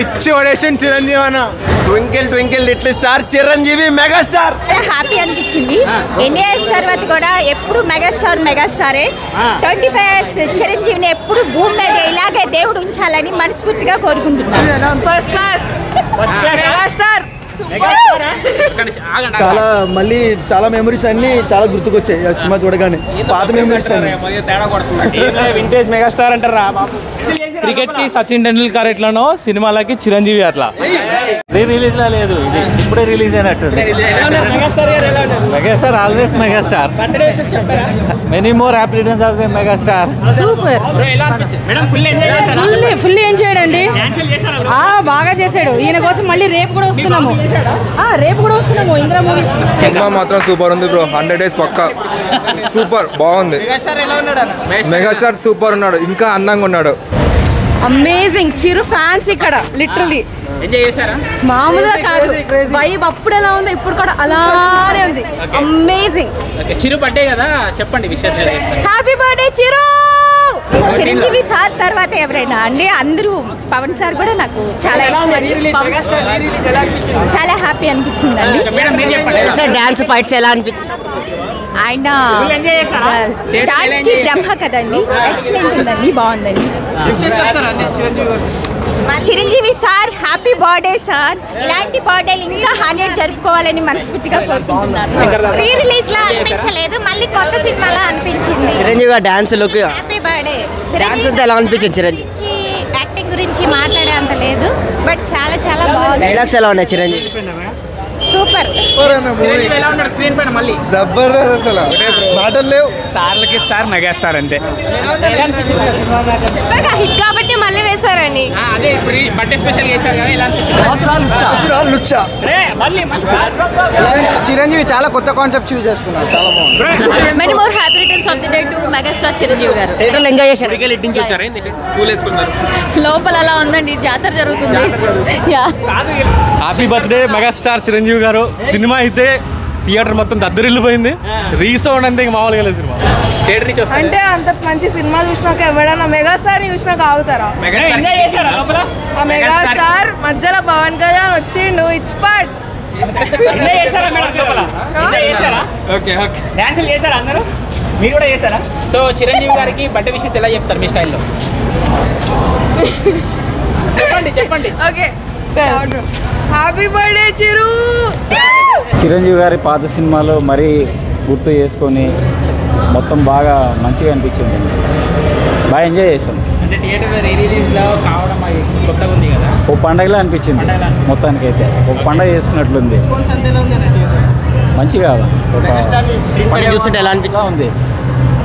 ఇచ్చి పడేసింది చిరంజీవి అన్న. Twinkle twinkle little star Chiranjeevi megastar. Happy అనిపించింది. ఎన్ని ఇయర్స్ తర్వాత కూడా ఎప్పుడు మెగాస్టారే. 25 years చిరంజీవిని ఎప్పుడు భూమి మీద ఇలాగే దేవుడు ఉంచాలని మనస్ఫూర్తిగా కోరుకుంటున్నాను. First class megastar. చాలా మళ్ళీ చాలా మెమరీస్ అన్ని చాలా గుర్తుకొచ్చాయి సినిమా చూడగానే. పాత మెమరీస్ అన్ని. వింటేజ్ మెగాస్టార్ అంటారా బాబు. క్రికెట్ కి సచిన్ టెండూల్కర్ ఎట్లానో సినిమాలకి చిరంజీవి అట్లా. రీ రిలీజ్ లా లేదు, ఇది ఇప్పుడే రిలీజ్ అయినట్టు. Megastar always megastar. Many more happy returns of the megastar. Super. Full ఏం చేయడండి, బాగా చేశాడు. ఈయన కోసం మళ్ళీ రేపు కూడా వస్తున్నాము. ఇంద్ర మూవీ. సినిమా మాత్రం సూపర్ ఉంది బ్రో. 100 days పక్కా సూపర్ బాగుంది. మెగాస్టార్ సూపర్ ఉన్నాడు, ఇంకా అందంగా ఉన్నాడు. అమేజింగ్. చిరు ఫ్యాన్స్ ఇక్కడ లిటరలీ మామూలుగా కాదు. వైబ్ అప్పుడు ఎలా ఉందో ఇప్పుడు కూడా అలానే ఉంది. అమేజింగ్. చిరు బర్త్డే కదా, చెప్పండి విషయం. హ్యాపీ బర్త్డే చిరు. చిరంజీవి సార్ తర్వాత ఎవరైనా అండి, అందరూ పవన్ సార్ కూడా నాకు చాలా ఇష్టం. చాలా హ్యాపీ అనిపించింది అండి. డాన్స్ ఫైట్స్ ఎలా అనిపించింది? ఆయన డాన్స్ కి బ్రహ్మ కదండి, ఎక్సలెంట్ ఉందండి, బాగుందండి. Chiranjeevi sir happy birthday sir. ఇలాంటి బర్త్డేలు ఇంకా 100 జరుపుకోవాలని మనస్ఫూర్తిగా కోరుకుంటున్నాను. రీ రిలీజ్ లా అనిపించలేదు, మళ్ళీ కొత్త సినిమాలా అనిపించింది. Chiranjeevi dance look happy birthday. ఎలా అనిపించింది? చిరంజీవి యాక్టింగ్ గురించి మాట్లాడే అంత లేదు, బట్ చాలా చాలా బాగుంది. డైలాగ్స్ ఎలా ఉన్నాయి చిరంజీవి? సూపర్. జబర్దస్త్ అసలు మాటలు లేవు. స్టార్లకి స్టార్ మెగాస్టార్ అంతే. హిట్ కాబట్టి మళ్ళీ వేశారండి. అదే ఇప్పుడు బర్త్డే స్పెషల్ చేశారు కదా, ఎలా చిరంజీవి చాలా కొత్త కాన్సెప్ట్ చూస్ చేసుకున్నారు, చాలా బాగుంది. Many more happy returns of the day to megastar Chiranjeevi గారు. థియేటర్లో ఎంజాయ్ చేశారు. లోపల అలా ఉందండి, జాతర జరుగుతుంది. హ్యాపీ బర్త్డే మెగాస్టార్ చిరంజీవి గారు. సినిమా అయితే థియేటర్ మొత్తం దద్దరిల్లిపోయింది. రీసౌండ్ అంతే ఇంకా మామూలుగా లేదు సినిమా. అంటే అంత మంచి సినిమా చూసినాక ఎవరైనా మెగాస్టార్ చూసినాక ఆగుతారా? ఆ మెగాస్టార్ మధ్యలో పవన్ కళ్యాణ్ వచ్చిండు, ఇట్స్ పార్ట్. మీరు కూడా చేశారా? సో చిరంజీవి గారికి బర్త్డే విషెస్ ఎలా చెప్తారు మీ స్టైల్లో? చెప్పండి. ఓకే, హ్యాపీ బర్త్డే చిరు. చిరంజీవి గారి పాత సినిమాలో మరీ గుర్తు చేసుకొని మొత్తం బాగా మంచిగా అనిపించింది. బాగా ఎంజాయ్ చేసాం. అంటే థియేటర్ రీ రిలీజ్లో కావడం అది కొత్తగా ఉంది కదా, ఓ పండగలా అనిపించింది. మొత్తానికి అయితే ఒక పండగ చేసుకున్నట్లుంది. మంచిగా చూస్తుంటే ఎలా అనిపించింది? ఉంది.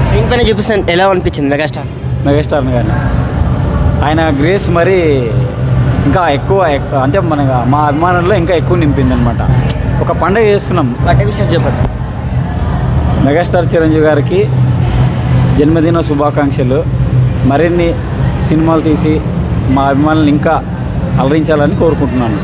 స్క్రీన్ పైన చూపిస్తుంటే ఎలా అనిపించింది మెగాస్టార్ కానీ ఆయన గ్రేస్ మరి ఇంకా ఎక్కువ అంటే మా అభిమానుల్లో ఇంకా ఎక్కువ నింపింది అనమాట. ఒక పండగ చేసుకున్నాం. బర్త్డే విషెస్ చెప్పండి. మెగాస్టార్ చిరంజీవి గారికి జన్మదిన శుభాకాంక్షలు. మరిన్ని సినిమాలు తీసి మా అభిమానులను ఇంకా అలరించాలని కోరుకుంటున్నాను.